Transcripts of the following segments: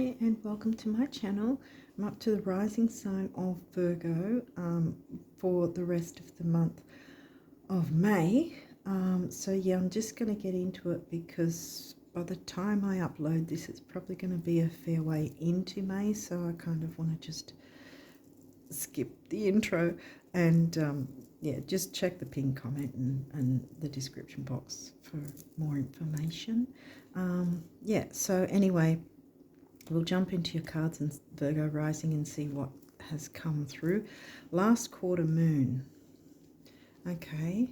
Hi and welcome to my channel. I'm up to the rising sign of Virgo for the rest of the month of May. So yeah, I'm just going to get into it because by the time I upload this, it's probably going to be a fair way into May. So I kind of want to just skip the intro and yeah, just check the pinned comment and the description box for more information. Yeah, so anyway, we'll jump into your cards and Virgo rising and see what has come through. Last quarter moon. Okay.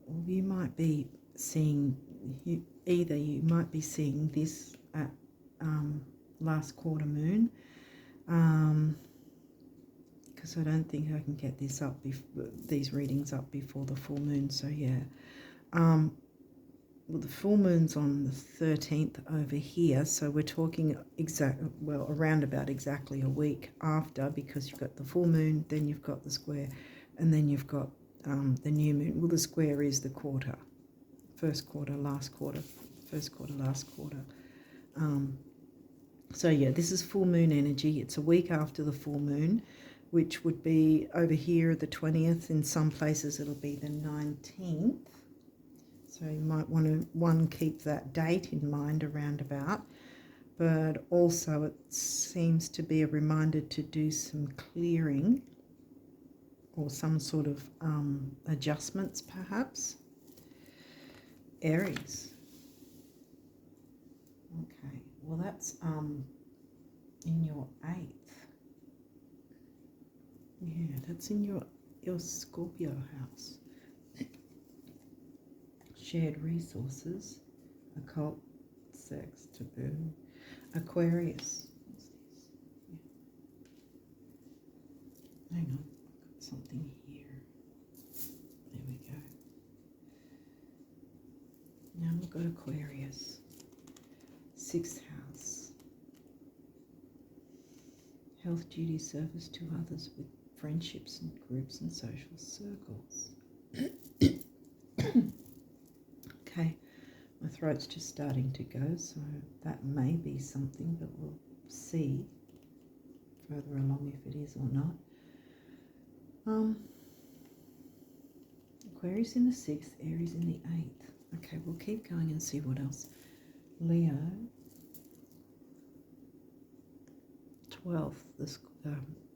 Well, you might be seeing, you might be seeing this at last quarter moon. Because I don't think I can get this up, these readings up before the full moon. So yeah. Well, the full moon's on the 13th over here, so we're talking around about exactly a week after, because you've got the full moon, then you've got the square, and then you've got the new moon. Well, the square is the quarter, first quarter, last quarter, first quarter, last quarter. So yeah, this is full moon energy. It's a week after the full moon, which would be over here the 20th. In some places it'll be the 19th. So you might want to, keep that date in mind around about. But also it seems to be a reminder to do some clearing or some sort of adjustments perhaps. Aries. Okay, well that's in your 8th. Yeah, that's in your Scorpio house. Shared resources, occult, sex, taboo, Aquarius. What's this? Yeah. Hang on, I've got something here. There we go. Now we've got Aquarius. 6th house. Health, duty, service to others with friendships and groups and social circles. Okay, my throat's just starting to go, so that may be something, but we'll see further along if it is or not. Aquarius in the 6th, Aries in the 8th. Okay, we'll keep going and see what else. Leo, 12th,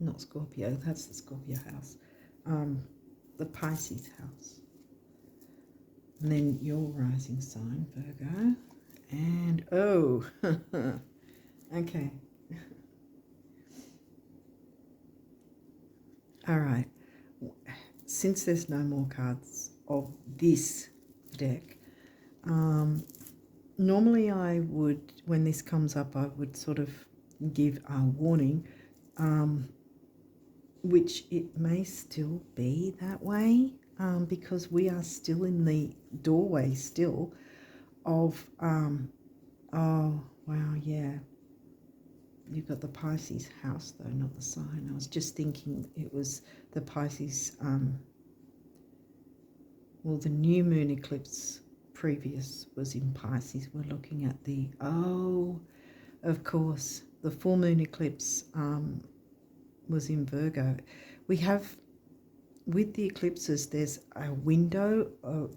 not Scorpio, that's the Scorpio house. The Pisces house. And then your rising sign, Virgo. And, oh, okay. All right. Since there's no more cards of this deck, normally I would, when this comes up, I would sort of give a warning, which it may still be that way. Because we are still in the doorway still of, oh, wow, yeah. You've got the Pisces house, though, not the sign. I was just thinking it was the Pisces, well, the new moon eclipse previous was in Pisces. We're looking at the, oh, of course, the full moon eclipse was in Virgo. We have... With the eclipses, there's a window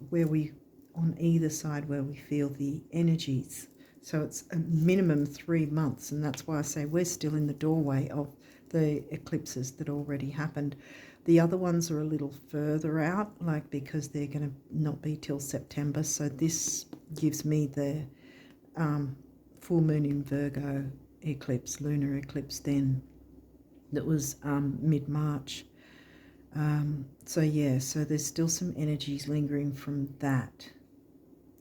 where we, on either side, where we feel the energies. So it's a minimum 3 months, and that's why I say we're still in the doorway of the eclipses that already happened. The other ones are a little further out, like because they're going to not be till September. So this gives me the full moon in Virgo eclipse, lunar eclipse then, that was mid-March. So yeah, so there's still some energies lingering from that,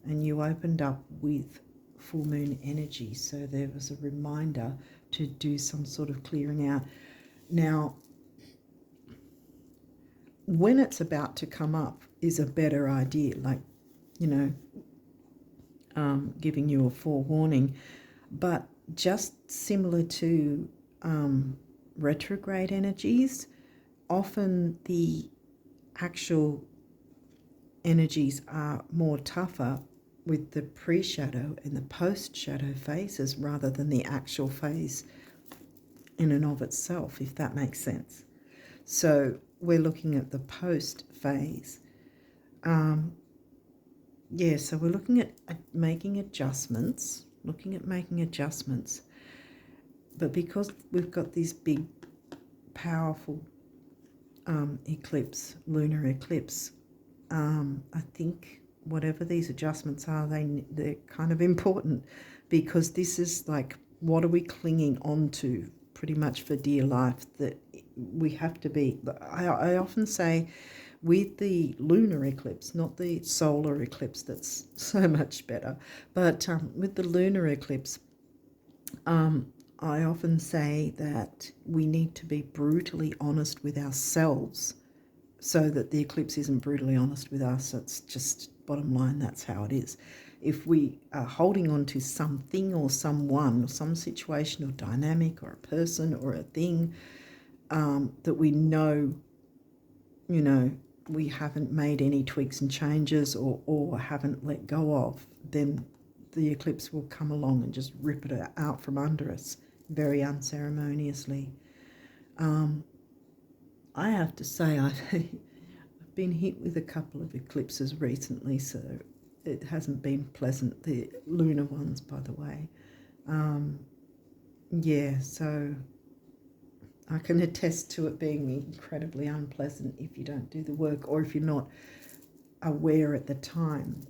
and you opened up with full moon energy, so there was a reminder to do some sort of clearing out. Now, when it's about to come up is a better idea, like, you know, giving you a forewarning, but just similar to retrograde energies, often the actual energies are more tougher with the pre-shadow and the post-shadow phases rather than the actual phase in and of itself, if that makes sense. So we're looking at the post phase. Yeah, so we're looking at making adjustments, but because we've got this big, powerful eclipse, lunar eclipse, I think whatever these adjustments are, they're kind of important, because this is like, what are we clinging on to pretty much for dear life, that we have to be. I often say, with the lunar eclipse, not the solar eclipse, that's so much better, but with the lunar eclipse, I often say that we need to be brutally honest with ourselves so that the eclipse isn't brutally honest with us. It's just bottom line, that's how it is. If we are holding on to something or someone or some situation or dynamic or a person or a thing that we know, we haven't made any tweaks and changes or haven't let go of, then the eclipse will come along and just rip it out from under us very unceremoniously. I have to say, I've been hit with a couple of eclipses recently, so it hasn't been pleasant, the lunar ones, by the way. Yeah, so I can attest to it being incredibly unpleasant if you don't do the work, or if you're not aware at the time,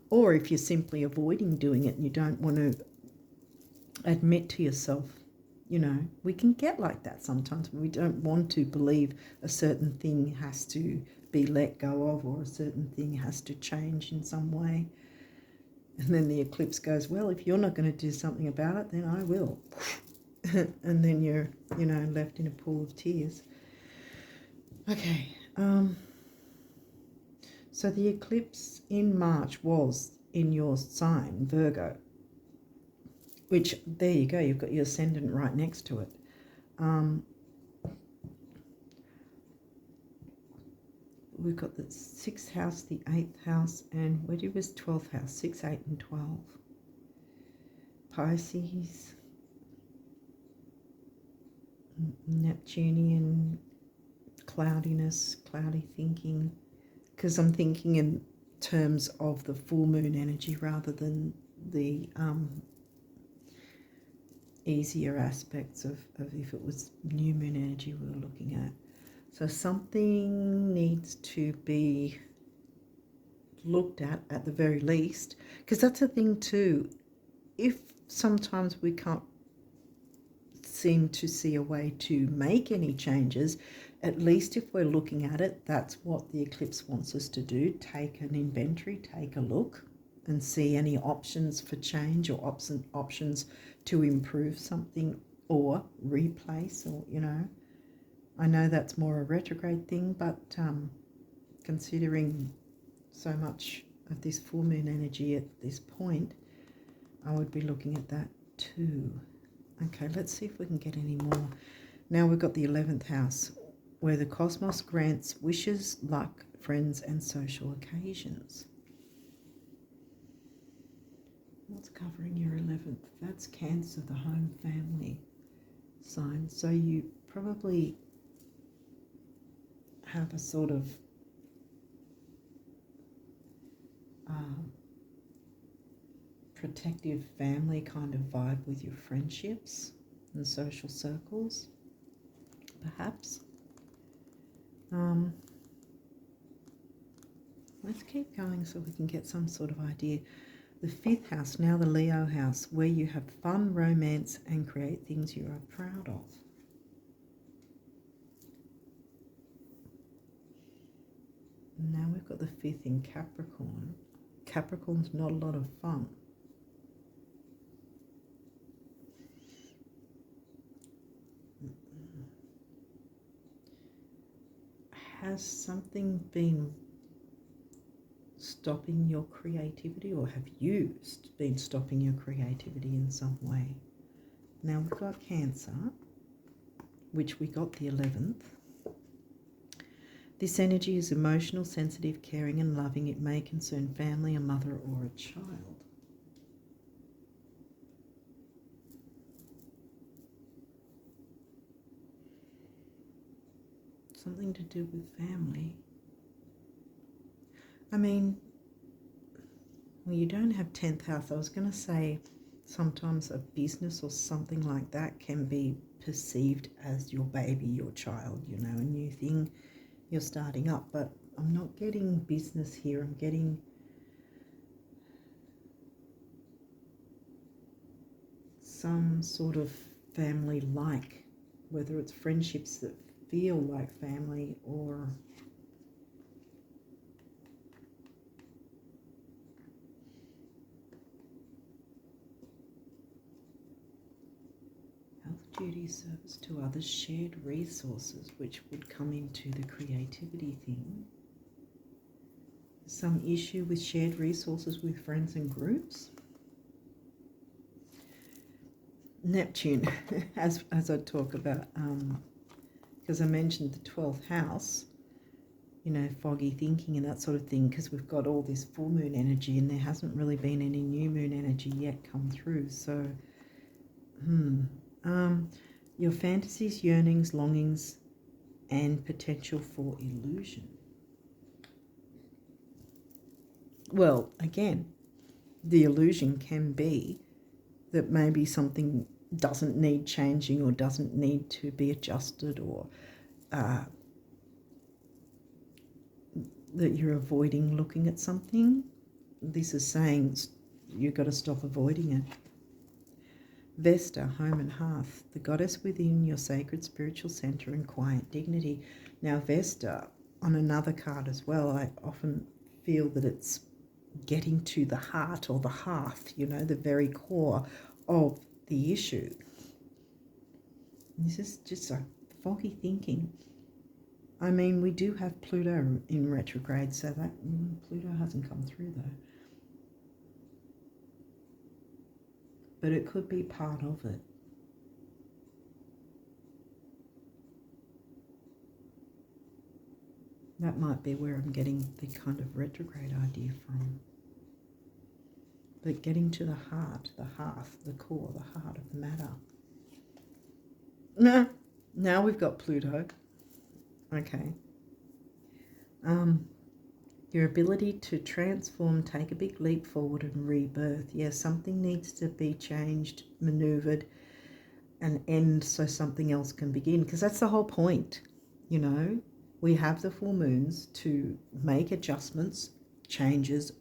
or if you're simply avoiding doing it and you don't want to admit to yourself. We can get like that sometimes when we don't want to believe a certain thing has to be let go of, or a certain thing has to change in some way. And then the eclipse goes, well, if you're not going to do something about it, then I will. And then you're, left in a pool of tears. Okay. So the eclipse in March was in your sign, Virgo, which, there you go, you've got your Ascendant right next to it. We've got the 6th house, the 8th house, and where was 12th house? 6, 8 and 12. Pisces, Neptunian, cloudiness, cloudy thinking, because I'm thinking in terms of the full moon energy rather than the easier aspects of if it was new moon energy we were looking at. So something needs to be looked at the very least, because that's a thing too. If sometimes we can't seem to see a way to make any changes, at least if we're looking at it, that's what the eclipse wants us to do. Take an inventory, take a look and see any options for change or options to improve something or replace, or I know that's more a retrograde thing, but considering so much of this full moon energy at this point, I would be looking at that too. Okay, let's see if we can get any more. Now we've got the 11th house, where the cosmos grants wishes, luck, friends and social occasions. What's covering your 11th? That's Cancer, the home family sign. So you probably have a sort of protective family kind of vibe with your friendships and social circles, perhaps. Let's keep going so we can get some sort of idea. The 5th house, now the Leo house, where you have fun, romance and create things you are proud of. Now we've got the 5th in Capricorn. Capricorn's not a lot of fun. Has something been stopping your creativity, or have you been stopping your creativity in some way? Now we've got Cancer, which we got the 11th. This energy is emotional, sensitive, caring and loving. It may concern family, a mother or a child. Something to do with family. I mean, well, you don't have 10th house. I was going to say sometimes a business or something like that can be perceived as your baby, your child, you know, a new thing you're starting up. But I'm not getting business here. I'm getting some sort of family-like, whether it's friendships that feel like family or health, duty, service to others, shared resources, which would come into the creativity thing. Some issue with shared resources with friends and groups. Neptune, as I talk about, because I mentioned the 12th house, you know, foggy thinking and that sort of thing, because we've got all this full moon energy and there hasn't really been any new moon energy yet come through. So, your fantasies, yearnings, longings, and potential for illusion. Well, again, the illusion can be that maybe something doesn't need changing or doesn't need to be adjusted, or that you're avoiding looking at something. This is saying you've got to stop avoiding it. Vesta, home and hearth, the goddess within your sacred spiritual center and quiet dignity. Now, Vesta, on another card as well, I often feel that it's getting to the heart or the hearth, you know, the very core of the issue. This is just a foggy thinking. I mean, we do have Pluto in retrograde, so that Pluto hasn't come through though. But it could be part of it. That might be where I'm getting the kind of retrograde idea from. But getting to the heart, the hearth, the core, the heart of the matter. Now we've got Pluto. Okay. Your ability to transform, take a big leap forward and rebirth. Yes, something needs to be changed, maneuvered, and end so something else can begin. Because that's the whole point, you know. We have the full moons to make adjustments, changes,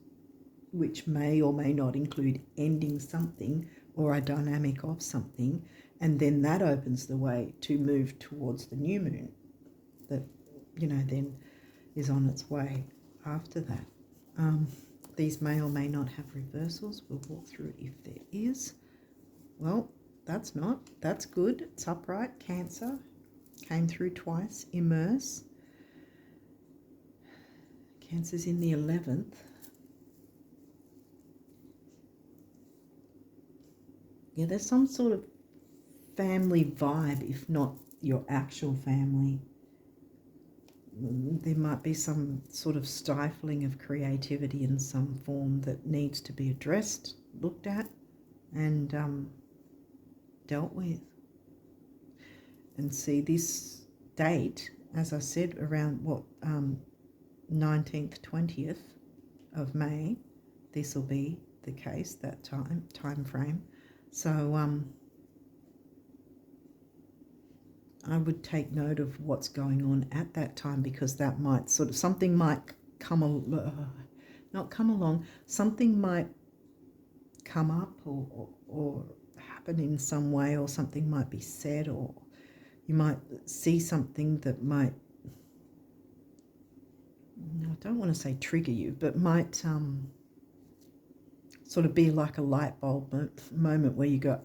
which may or may not include ending something or a dynamic of something. And then that opens the way to move towards the new moon that, you know, then is on its way after that. These may or may not have reversals. We'll walk through it if there is. Well, that's not. That's good. It's upright. Cancer came through twice. Immerse. Cancer's in the 11th. Yeah, there's some sort of family vibe, if not your actual family. There might be some sort of stifling of creativity in some form that needs to be addressed, looked at, and dealt with. And see, this date, as I said, around 19th, 20th of May, this will be the case, that time frame. So I would take note of what's going on at that time, because that might sort of, something might not come along, something might come up or happen in some way, or something might be said, or you might see something that might, I don't want to say trigger you, but might sort of be like a light bulb moment where you go,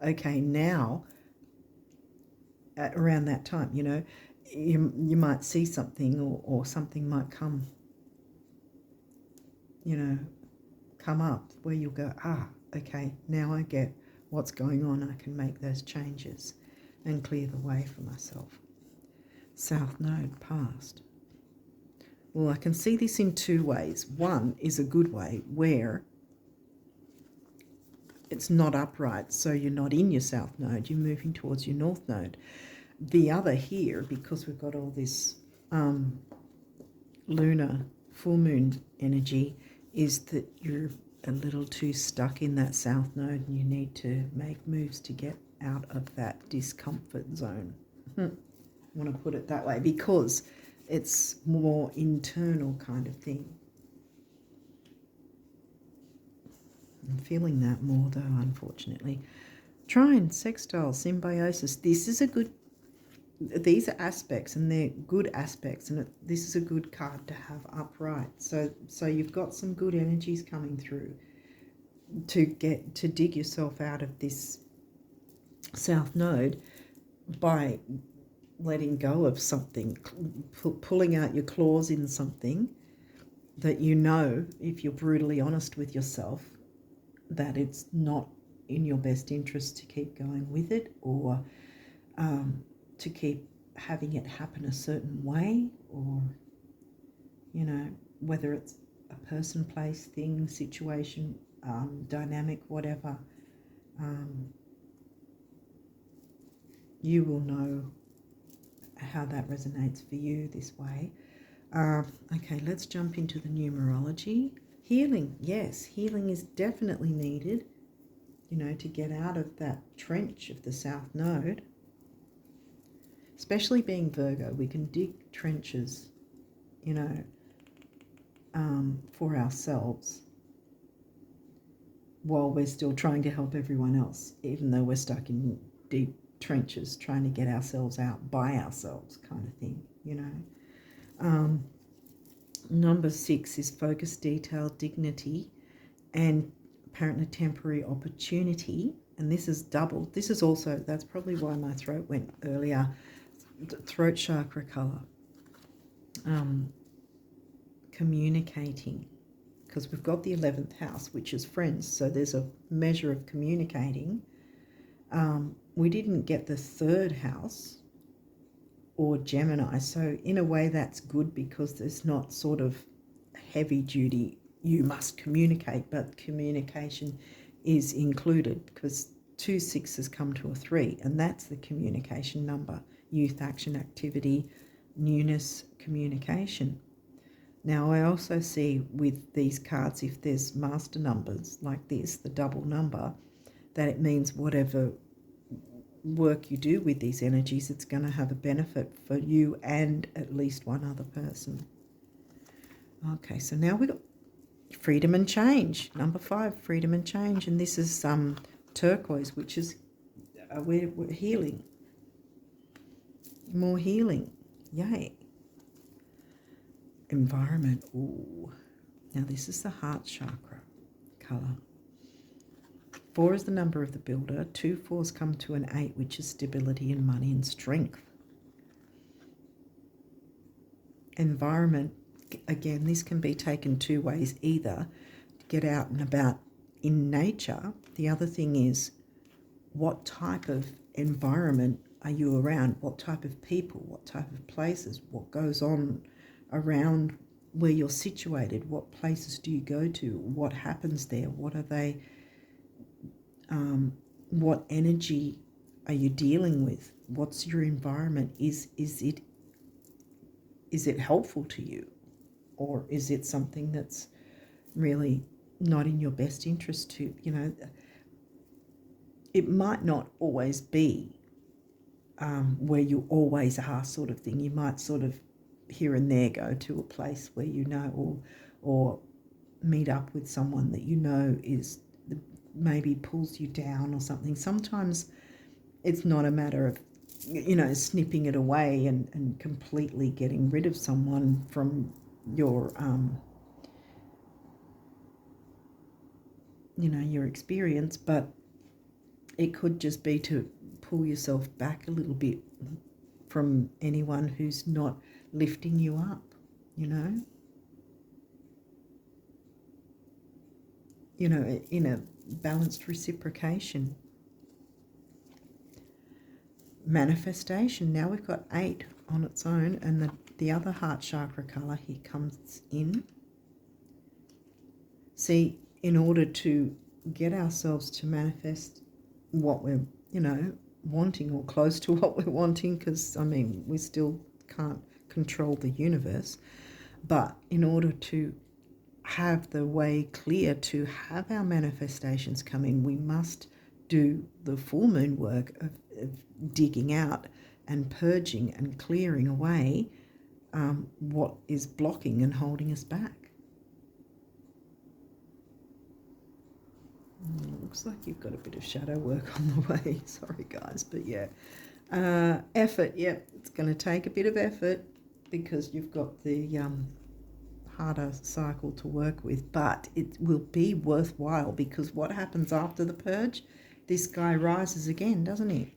okay, now at around that time, you know, you might see something, or something might come, you know, come up where you'll go, okay, now I get what's going on. I can make those changes and clear the way for myself. South Node, past. Well, I can see this in two ways. One is a good way where it's not upright, so you're not in your south node, you're moving towards your north node. The other here, because we've got all this lunar full moon energy, is that you're a little too stuck in that south node and you need to make moves to get out of that discomfort zone. I want to put it that way because it's more internal kind of thing. I'm feeling that more though, unfortunately. Trine, sextile, symbiosis. This is a good, these are aspects and they're good aspects, and this is a good card to have upright. So you've got some good energies coming through to dig yourself out of this south node by letting go of something, pulling out your claws in something that you know, if you're brutally honest with yourself, that it's not in your best interest to keep going with it, or to keep having it happen a certain way, or, you know, whether it's a person, place, thing, situation, dynamic, whatever, you will know how that resonates for you this way. Okay, let's jump into the numerology. Healing, yes, healing is definitely needed, you know, to get out of that trench of the south node. Especially being Virgo, we can dig trenches, you know, for ourselves while we're still trying to help everyone else, even though we're stuck in deep trenches trying to get ourselves out by ourselves, kind of thing, you know. Number 6 is focus, detail, dignity, and apparently temporary opportunity. And this is double. This is also, that's probably why my throat went earlier. Throat chakra color. Communicating. Because we've got the 11th house, which is friends. So there's a measure of communicating. We didn't get the 3rd house, or Gemini. So in a way that's good because there's not sort of heavy duty, you must communicate, but communication is included because 2 6s come to a 3, and that's the communication number. Youth, action, activity, newness, communication. Now I also see with these cards, if there's master numbers like this, the double number, that it means whatever work you do with these energies, it's going to have a benefit for you and at least one other person. Okay, so now we've got freedom and change. Number 5, freedom and change. And this is turquoise, which is we're healing. More healing. Yay. Environment. Ooh. Now this is the heart chakra color. 4 is the number of the builder. 2 4s come to an 8, which is stability and money and strength. Environment, again, this can be taken 2 ways. Either to get out and about in nature. The other thing is, what type of environment are you around? What type of people? What type of places? What goes on around where you're situated? What places do you go to? What happens there? What are they? What energy are you dealing with? What's your environment? Is it helpful to you, or is it something that's really not in your best interest to, you know? It might not always be where you always are, sort of thing. You might sort of here and there go to a place where you know, or meet up with someone that you know is maybe pulls you down or something. Sometimes it's not a matter of, you know, snipping it away and completely getting rid of someone from your, you know, your experience, but it could just be to pull yourself back a little bit from anyone who's not lifting you up, you know. You know, in a balanced reciprocation. Manifestation. Now we've got 8 on its own, and The other heart chakra colour here comes in. See, in order to get ourselves to manifest what we're, wanting, or close to what we're wanting, because, we still can't control the universe, but in order to have the way clear to have our manifestations come in, we must do the full moon work of digging out and purging and clearing away what is blocking and holding us back. Looks like you've got a bit of shadow work on the way. Sorry, guys, but yeah. Effort, yep, it's going to take a bit of effort because you've got the harder cycle to work with, but it will be worthwhile, because what happens after the purge? This guy rises again, doesn't he?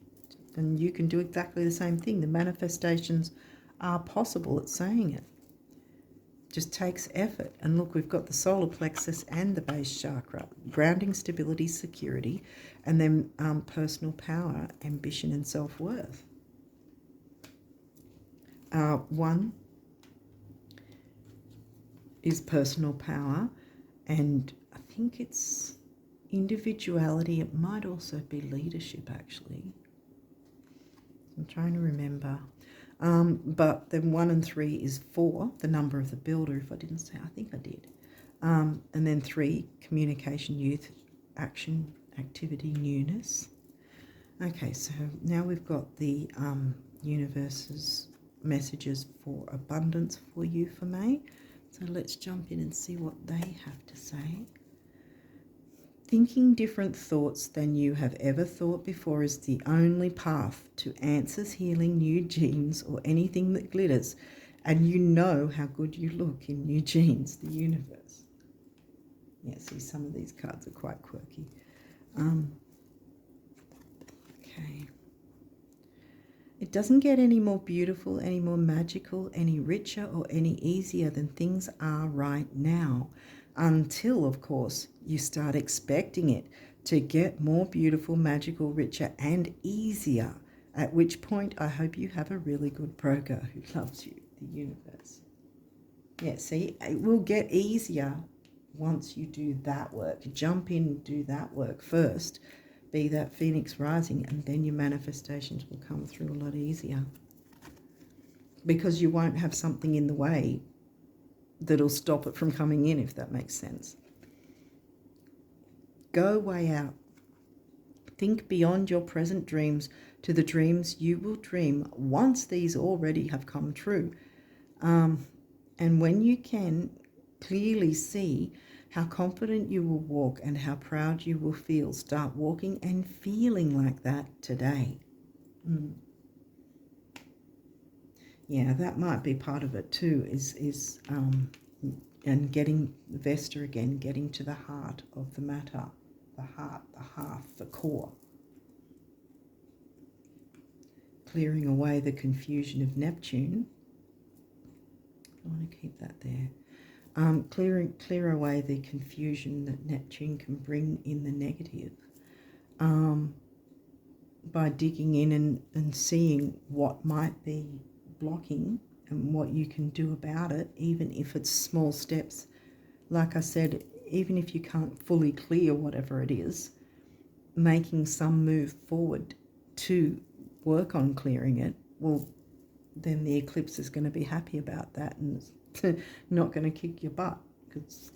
And you can do exactly the same thing. The manifestations are possible. It's saying it. Just takes effort. And look, we've got the solar plexus and the base chakra, grounding, stability, security, and then personal power, ambition, and self-worth. One is personal power, and I think it's individuality. It might also be leadership, actually. I'm trying to remember. But then 1 and 3 is 4, the number of the builder. If I didn't say, I think I did. And then 3, communication, youth, action, activity, newness. Okay, so now we've got the universe's messages for abundance for you for May. So let's jump in and see what they have to say. Thinking different thoughts than you have ever thought before is the only path to answers, healing, new genes, or anything that glitters. And you know how good you look in new genes, the universe. Yeah, see, some of these cards are quite quirky. Okay. It doesn't get any more beautiful, any more magical, any richer, or any easier than things are right now. Until, of course, you start expecting it to get more beautiful, magical, richer, and easier. At which point, I hope you have a really good broker who loves you, the universe. Yeah, see, it will get easier once you do that work. Jump in and do that work first. Be that phoenix rising, and then your manifestations will come through a lot easier. Because you won't have something in the way that'll stop it from coming in, if that makes sense. Go way out. Think beyond your present dreams to the dreams you will dream once these already have come true. And when you can clearly see how confident you will walk and how proud you will feel, start walking and feeling like that today. Yeah, that might be part of it too, is and getting Vesta again, getting to the heart of the matter, the heart, the hearth, the core. Clearing away the confusion of Neptune. I want to keep that there. Clear away the confusion that Neptune can bring in the negative. By digging in and seeing what might be blocking and what you can do about it, even if it's small steps. Like I said, even if you can't fully clear whatever it is, making some move forward to work on clearing it, well, then the eclipse is going to be happy about that and not going to kick your butt, because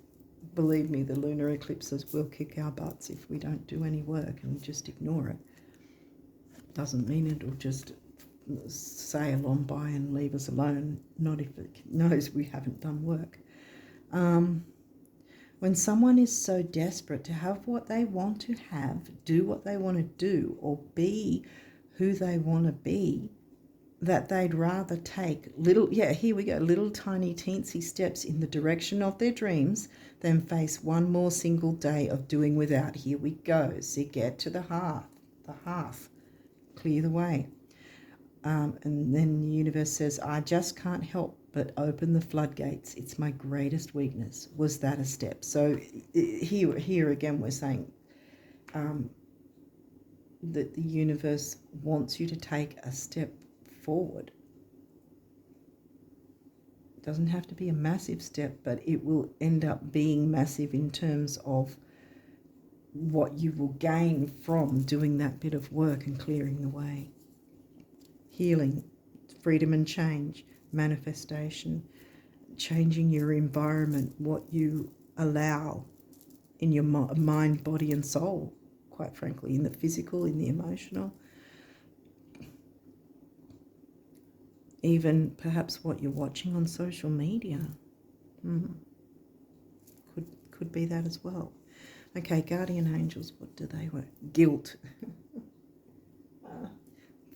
believe me, the lunar eclipses will kick our butts if we don't do any work and just ignore it. Doesn't mean it'll just sail on by and leave us alone, not if it knows we haven't done work. When someone is so desperate to have what they want to have, do what they want to do, or be who they want to be, that they'd rather take little tiny teensy steps in the direction of their dreams than face one more single day of doing without. Here we go. So get to the hearth, clear the way. And then the universe says, I just can't help but open the floodgates. It's my greatest weakness. Was that a step? So here again, we're saying that the universe wants you to take a step forward. Doesn't have to be a massive step, but it will end up being massive in terms of what you will gain from doing that bit of work and clearing the way. Healing, freedom and change, manifestation, changing your environment, what you allow in your mind, body and soul, quite frankly, in the physical, in the emotional. Even perhaps what you're watching on social media. Could be that as well. Okay, guardian angels, what do they want? Guilt.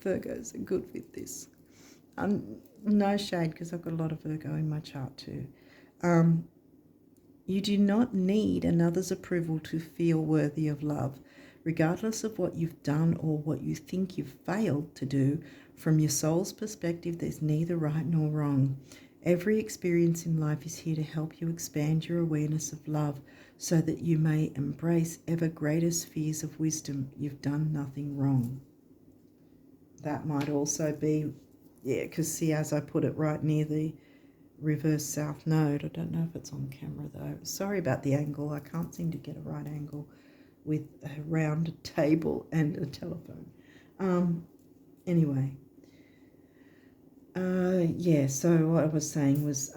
Virgos are good with this. No shade, because I've got a lot of Virgo in my chart too. You do not need another's approval to feel worthy of love. Regardless of what you've done or what you think you've failed to do, from your soul's perspective, there's neither right nor wrong. Every experience in life is here to help you expand your awareness of love so that you may embrace ever greater spheres of wisdom. You've done nothing wrong. That might also be, because see, as I put it right near the reverse south node. I don't know if it's on camera though. Sorry about the angle. I can't seem to get a right angle with a round table and a telephone. Anyway. So what I was saying was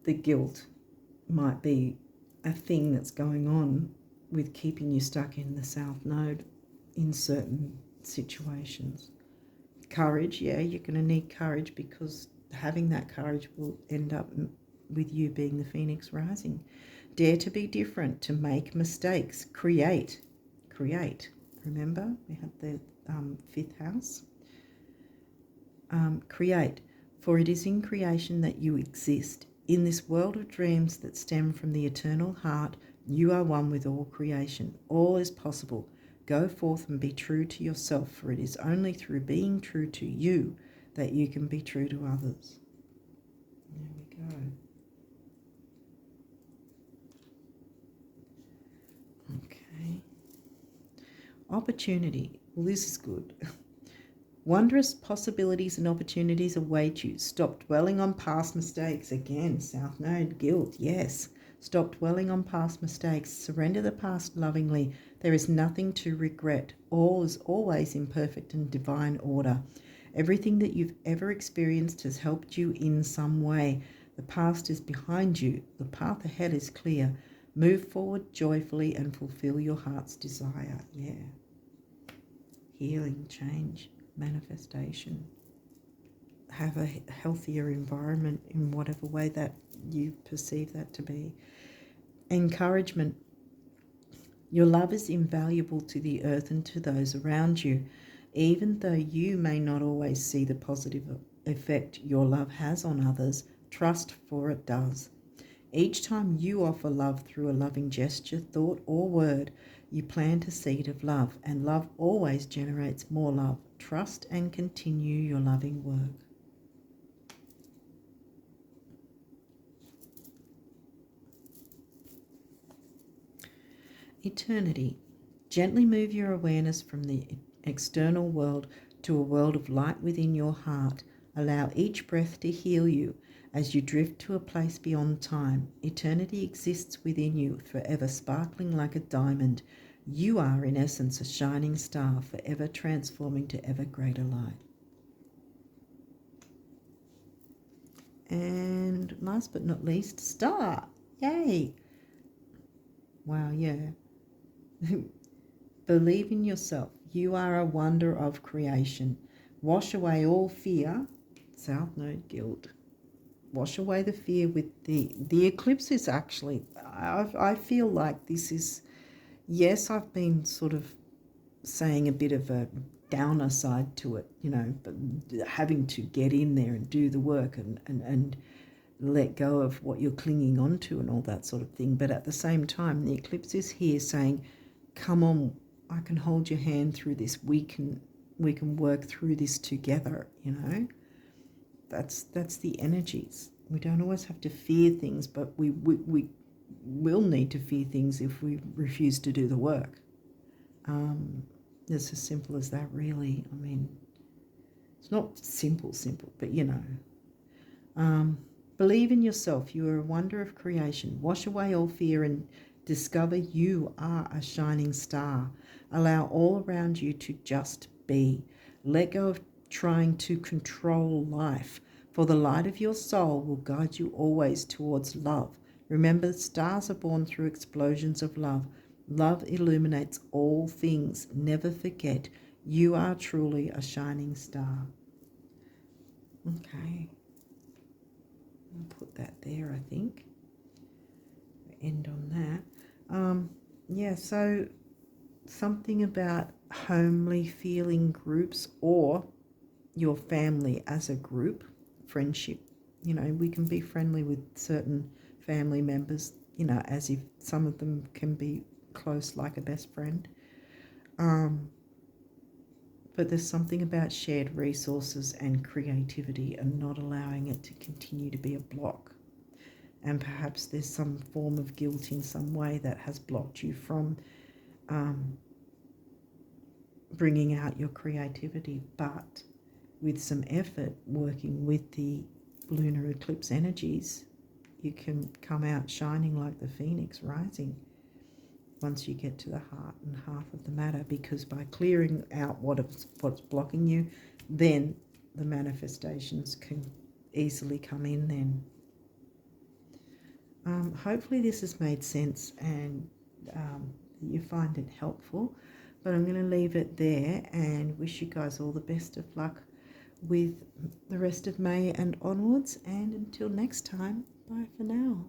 the guilt might be a thing that's going on with keeping you stuck in the south node in certain situations. Courage, you're going to need courage, because having that courage will end up with you being the phoenix rising. Dare to be different, to make mistakes, create. Remember, we have the fifth house. Create, for it is in creation that you exist. In this world of dreams that stem from the eternal heart, you are one with all creation. All is possible. Go forth and be true to yourself, for it is only through being true to you that you can be true to others. There we go. Okay. Opportunity. Well, this is good. Wondrous possibilities and opportunities await you. Stop dwelling on past mistakes. Again, South Node, guilt, yes. Stop dwelling on past mistakes. Surrender the past lovingly. There is nothing to regret. All is always in perfect and divine order. Everything that you've ever experienced has helped you in some way. The past is behind you. The path ahead is clear. Move forward joyfully and fulfill your heart's desire. Yeah. Healing, change, manifestation. Have a healthier environment in whatever way that you perceive that to be. Encouragement. Your love is invaluable to the earth and to those around you. Even though you may not always see the positive effect your love has on others, trust, for it does. Each time you offer love through a loving gesture, thought, or word, you plant a seed of love, and love always generates more love. Trust and continue your loving work. Eternity. Gently move your awareness from the external world to a world of light within your heart. Allow each breath to heal you as you drift to a place beyond time. Eternity exists within you, forever sparkling like a diamond. You are, in essence, a shining star, forever transforming to ever greater light. And last but not least, star. Yay! Wow, yeah. Believe in yourself. You are a wonder of creation. Wash away all fear. South Node, guilt. Wash away the fear with the eclipse is actually, I feel like this is, yes, I've been sort of saying a bit of a downer side to it, but having to get in there and do the work and let go of what you're clinging on to and all that sort of thing. But at the same time, the eclipse is here saying, come on, I can hold your hand through this. We can work through this together, That's the energies. We don't always have to fear things, but we will need to fear things if we refuse to do the work. It's as simple as that, really. I mean, it's not simple, but Believe in yourself. You are a wonder of creation. Wash away all fear and discover you are a shining star. Allow all around you to just be. Let go of trying to control life, for the light of your soul will guide you always towards love. Remember, stars are born through explosions of love. Love illuminates all things. Never forget, you are truly a shining star. Okay. I'll put that there, I think. End on that. Yeah, so something about homely feeling groups or your family as a group, friendship. You know, we can be friendly with certain family members, you know, as if some of them can be close like a best friend. But there's something about shared resources and creativity and not allowing it to continue to be a block. And perhaps there's some form of guilt in some way that has blocked you from bringing out your creativity. But with some effort, working with the lunar eclipse energies, you can come out shining like the phoenix rising once you get to the heart and half of the matter, because by clearing out what's blocking you, then the manifestations can easily come in then. Hopefully this has made sense and you find it helpful, but I'm going to leave it there and wish you guys all the best of luck with the rest of May and onwards, and until next time, bye for now.